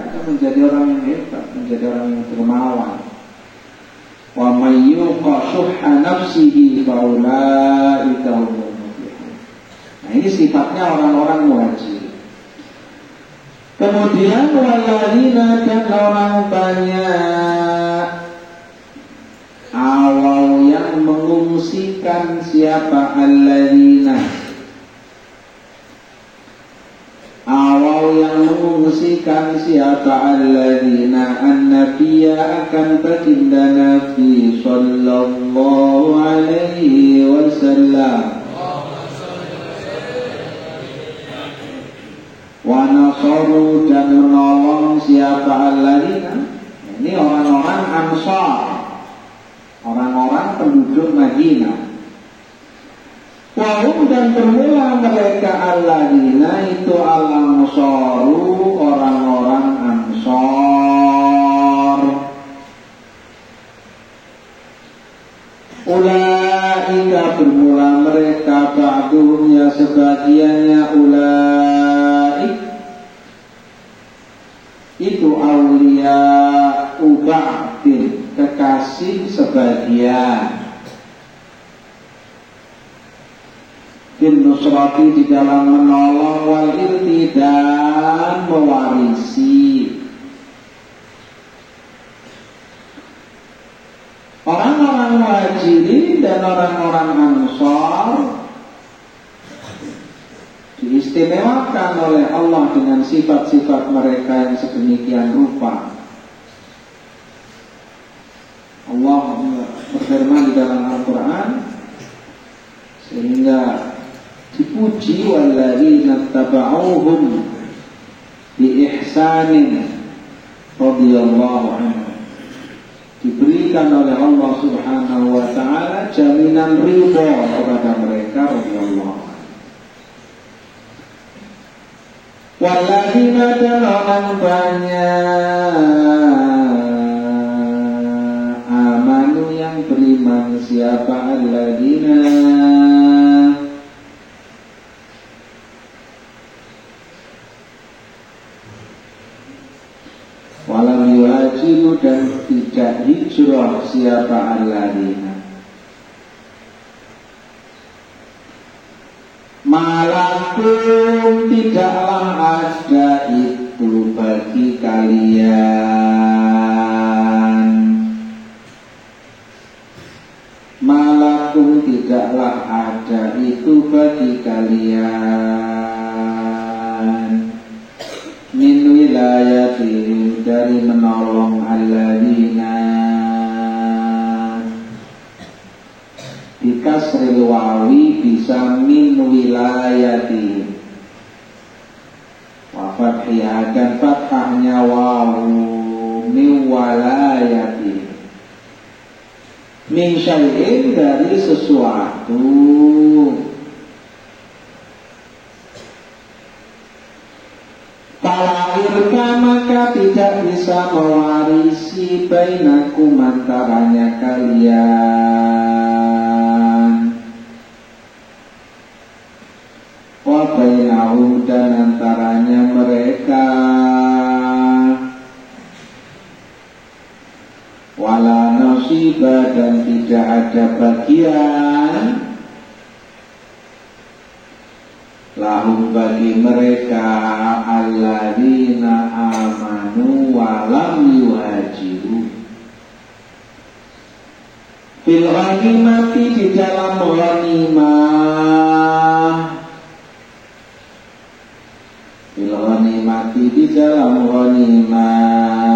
menjadi orang yang hebat, menjadi orang yang dermawan. Wa may yuqa shuhha nafsihi fa ulaika humul muflihun. Nah, ini sifatnya orang-orang muhajir. Kemudian walladzina, dan orang banyak awal yang mengungsikan siapa alladzina, awal yang mengungsikan siapa alladzina an-nabiyya akan baginda Nabi sallallahu alaihi wasallam wa nasaru, dan menolong siapa alladzina, ini orang-orang Ansar, orang-orang penduduk Madinah. Wahum, dan bermula mereka alladzina itu al-ansaru, orang-orang Ansar. Ulaika, bermula mereka, ba'duhum, ya sebagiannya, ulaik itu aulia ba'din, kekasih sebagian, bin nusrati, di dalam menolong, wal irti, dan mewarisi. Orang-orang muhajirin dan orang-orang ansar diistimewakan oleh Allah dengan sifat-sifat mereka yang sedemikian rupa. Allah berfirman di dalam Al-Quran sehingga dipuji, walladzina taba'uhum bi ihsanin radhiyallahu anhu, diberikan oleh Allah Subhanahu wa ta'ala jaminan ridha kepada mereka radhiyallahu anhu. Walladzina, dan orang banyak amanu yang beriman siapa alladzina, walam yuhajiru, dan tidak hijrah siapa alladzina, malakum, tidaklah ada itu bagi kalian, malakum, tidaklah ada itu bagi kalian, min wilayatihim, dari menolong alladzina, bikasril wawi bisa min wilayati, wa fathiyah, dan fathahnya wawu, min walayati, min syai'in, dari sesuatu. Talahirka, maka tidak bisa mewarisi bainakum, antaranya kalian, wa bainahum, dan antaranya mereka, wala nasiba, dan tidak ada bagian, lahum, bagi mereka, alladzina amanu walam yuhajiru, fil ghanimati, di dalam ghanimah, fil ghanimati, di dalam ghanimah.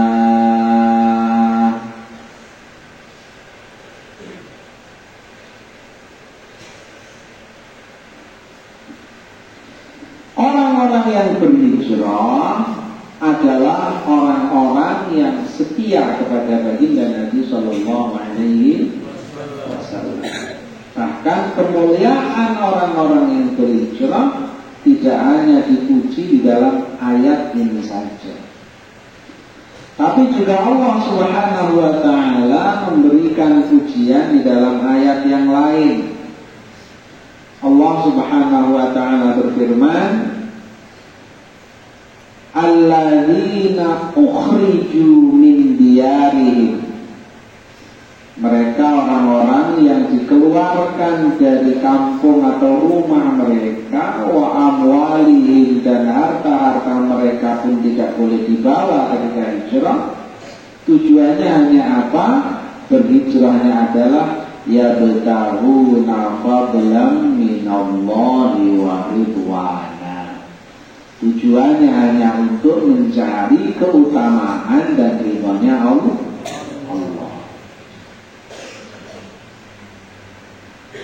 Orang-orang yang berhijrah adalah orang-orang yang setia kepada baginda Nabi Sallallahu Alaihi Wasallam. Bahkan kemuliaan orang-orang yang berhijrah tidak hanya dipuji di dalam ayat ini saja, tapi juga Allah Subhanahu wa ta'ala memberikan pujian di dalam ayat yang lain. Allah Subhanahu wa ta'ala berfirman, alladzina ukhriju min diyarihim, mereka orang-orang yang dikeluarkan dari kampung atau rumah mereka, wa amwalihim, dan harta-harta mereka pun tidak boleh dibawa ketika hijrah. Tujuannya hanya apa? Berhijrahnya adalah yabtaghuna fadlan minallahi wa ridwana. Tujuannya hanya untuk mencari keutamaan dan ridhonya Allah.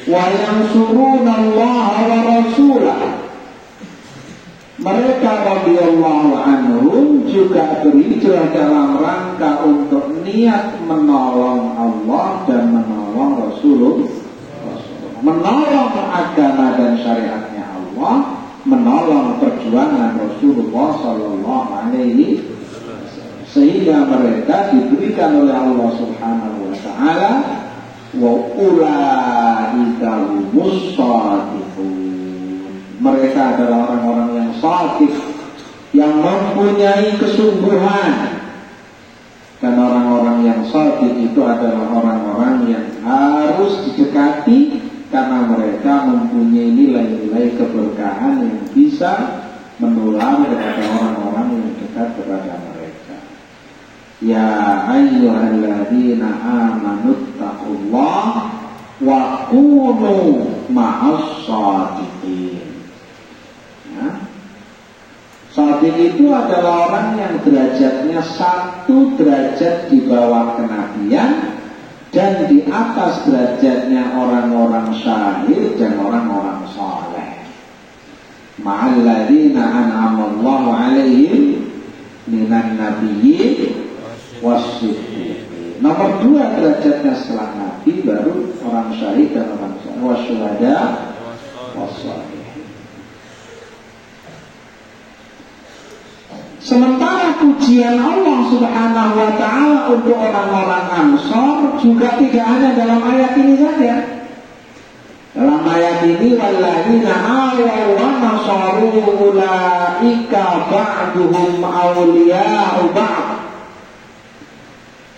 Wa yansuruna Allah wa rasulah. Mereka radhiyallahu anhum juga berhijrah dalam rangka untuk niat menolong Allah dan menolong Rasulullah, menolong agama dan syariatnya Allah, menolong perjuangan Rasulullah sallallahu alaihi wasallam, sehingga mereka diberikan oleh Allah Subhanahu wa taala wa ulaika humus shadiqun. Mereka adalah orang-orang yang shadiq, yang mempunyai kesungguhan. Dan orang-orang yang shadiq itu adalah orang-orang yang harus didekati karena mereka mempunyai nilai-nilai keberkahan yang bisa menular kepada orang-orang yang dekat kepada mereka. Ya ayyuhalladzina amanuttaqullah wa kunu ma'as shadiqin. Shadiq itu adalah orang yang derajatnya satu derajat di bawah kenabian dan di atas derajatnya orang-orang syahid dan orang-orang saleh. Ma'alladzina an'amallahu alaihim minan nabiyyin was-siddiqin. Nomor 2 derajatnya setelah nabi baru orang syahid dan orang saleh, wasyuhada was-shalihin. Sementara pujian Allah Subhanahu wa ta'ala untuk orang-orang Ansor juga tidak hanya dalam ayat ini saja. Dalam ayat ini walladzina awaw wa nasaru ulaika ba'duhum awliya'u ba'd.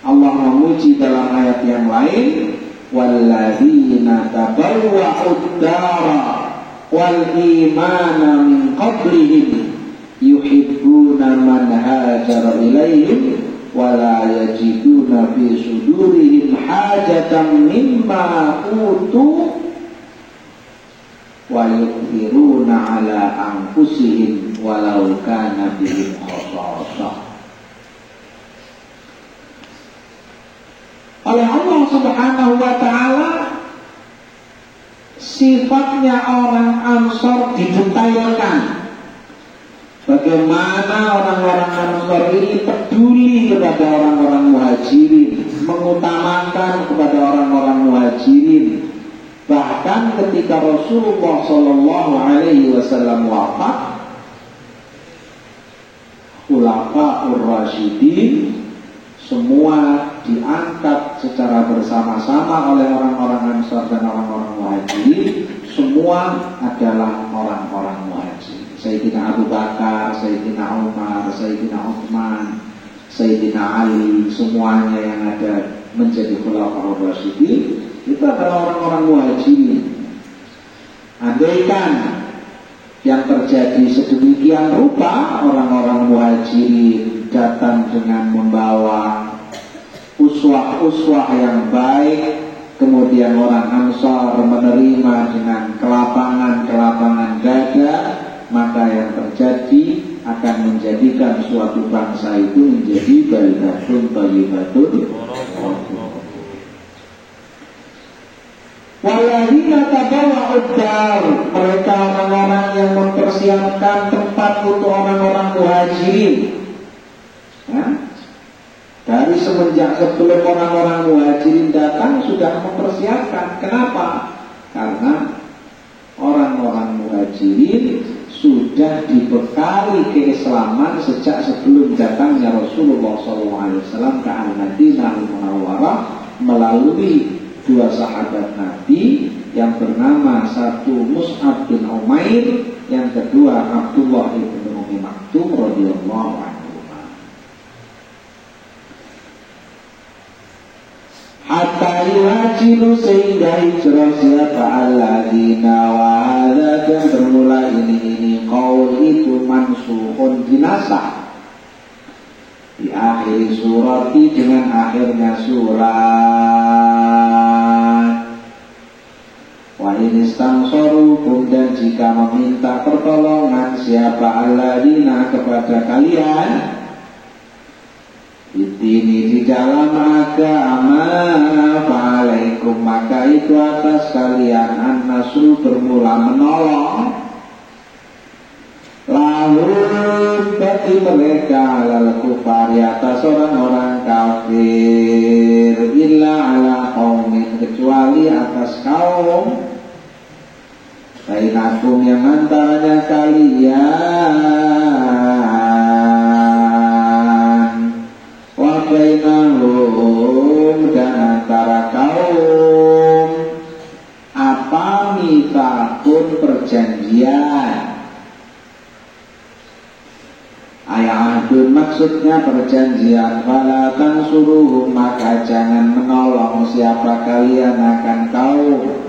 Allah memuji dalam ayat yang lain walladzina tabawwa'ud dara wal imana min qablihim yuhibbuna man hajara ilaihim wa la yajiduna fi sudurihim hajatan mimma utu wa yu'thiruna ala anfusihim walau kana bihim khasasah. Oleh Allah Subhanahu wa ta'ala sifatnya orang Ansor didetailkan. Bagaimana orang-orang Ansor ini peduli kepada orang-orang Muhajirin, mengutamakan kepada orang-orang Muhajirin. Bahkan ketika Rasulullah sallallahu alaihi wasallam wafat, Khulafaur Rasyidin semua diangkat secara bersama-sama oleh orang-orang Ansor dan orang-orang Muhajirin. Semua adalah orang-orang Muhajirin. Sayyidina Abu Bakar, Sayyidina Umar, Sayyidina Utsman, Sayyidina Ali, semuanya yang ada menjadi Khulafaur Rasyidin itu adalah orang-orang Muhajirin. Andaikan yang terjadi sedemikian rupa, orang-orang Muhajirin datang dengan membawa uswah-uswah yang baik, kemudian orang Ansor menerima dengan kelapangan dada, maka yang terjadi akan menjadikan suatu bangsa itu menjadi baldatun thayyibatun. Walladzina tabawwa'ud dar, mereka orang-orang yang mempersiapkan tempat untuk orang-orang Muhajirin. Dari semenjak sebelum orang-orang Muhajirin datang sudah mempersiapkan. Kenapa? Karena orang-orang Muhajirin sudah dibekali keislaman sejak sebelum datangnya Rasulullah SAW ke Al-Madinah Al-Munawwarah melalui 2 sahabat Nabi yang bernama satu Mus'ab bin Umair, yang kedua Abdullah bin Umi Maktum. Maktum radhiyallahu anhu. Hatta yuhajiru sehingga hijrah siapa alladzina wa hadza, dan bermula ini qaul itu mansukhun dinasah di akhir surat dengan akhirnya surat. Wa inistansorukum, dan jika meminta pertolongan siapa alladzina kepada kalian ini di dalam agama, fa'alaikum maka itu atas kalian an-nasru bermula menolong, lalu bagi mereka alal kufari atas orang-orang kafir, illa ala qaumin kecuali atas kaum bainakum yang antaranya kalian, wa bainahum dan antara kaum apa mitsaqun perjanjian. Ayatun maksudnya perjanjian, fala tansuruhum maka jangan menolong siapa kalian akan kaum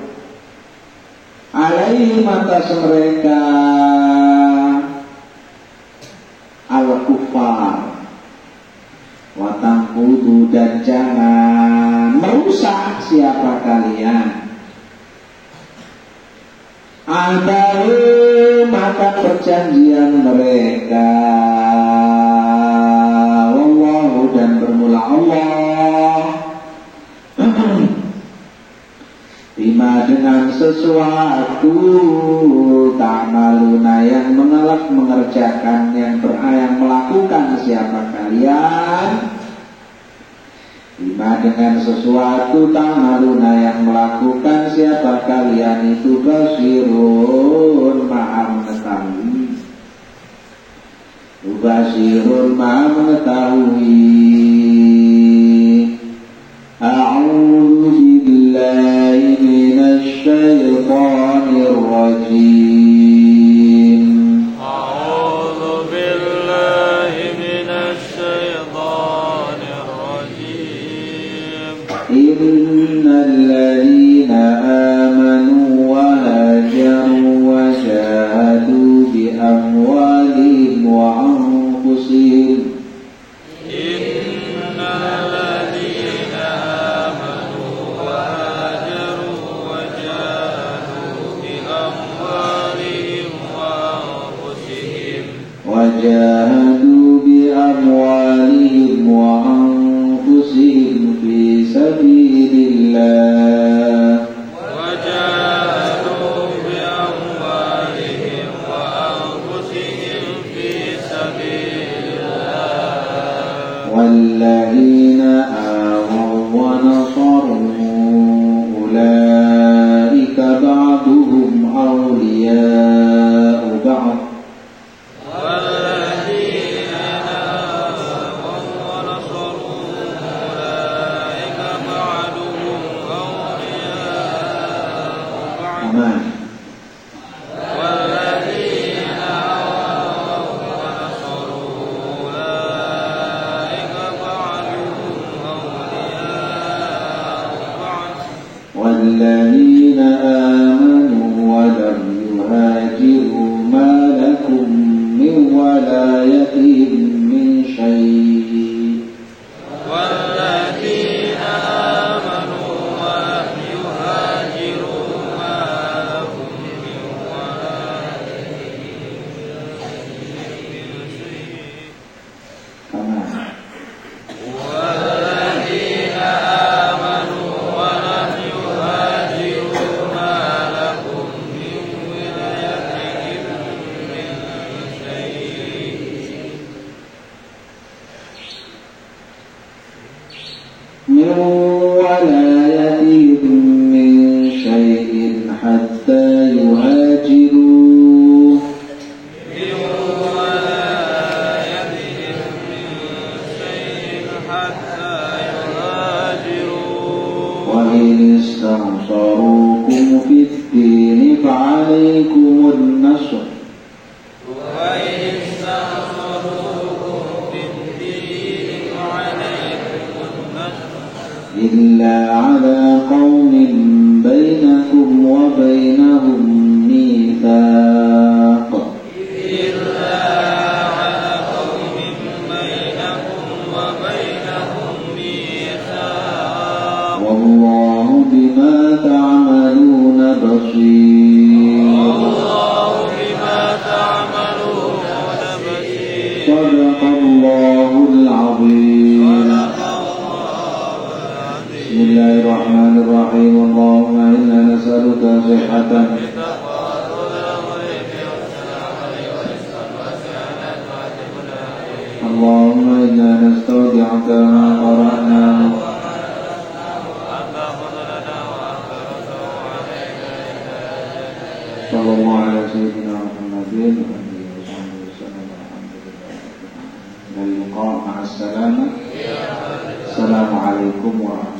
alaihim atas mereka al-kufar, watangkudu dan jangan merusak siapa kalian adahu maka perjanjian mereka. Wallahu dan bermula Allah bima dengan sesuatu ta'maluna yang mengerjakan yang melakukan siapa kalian, bima dengan sesuatu ta'maluna yang melakukan siapa kalian itu basirun maha mengetahui, basirun maha mengetahui. A'udzu billahi minasy syaithanir rajim. A'udzu billahi minasy syaithanir rajim. Innal ladzina amanu wa hajaru wa jahadu bi amwalihim wa anfusihim. وجاهدوا بأموالهم وأنفسهم في سبيل الله وجاهدوا بأموالهم وأنفسهم في سبيل الله والذين آووا ونصروا أولئك بعضهم أولياء بعض والذين آمنوا ولم يهاجروا ما لكم من ولايتهم من شيء والذين آمنوا ولم يهاجروا ما لكم من ولايتهم من شيء والذين آمنوا ولم يهاجروا ما لكم من ولايتهم من شيء من ولايتهم من شيء حتى يهاجروا من ولايتهم من شيء حتى يهاجروا وإن استنصروكم في الدين فعليكم النصر وإن استنصروكم إلا على قوم بينكم وبينهم ميثاق والله بما تعملون بصير صدق الله العظيم. بسم الله الرحمن الرحيم. اللهم إنا نسألك صحة اللهم إنا نستودعك ما قرأناه صلى الله على سيدنا محمد وآله وصحبه وسلم. الحمد لله. إلى اللقاء مع السلامة. السلام عليكم ورحمة الله.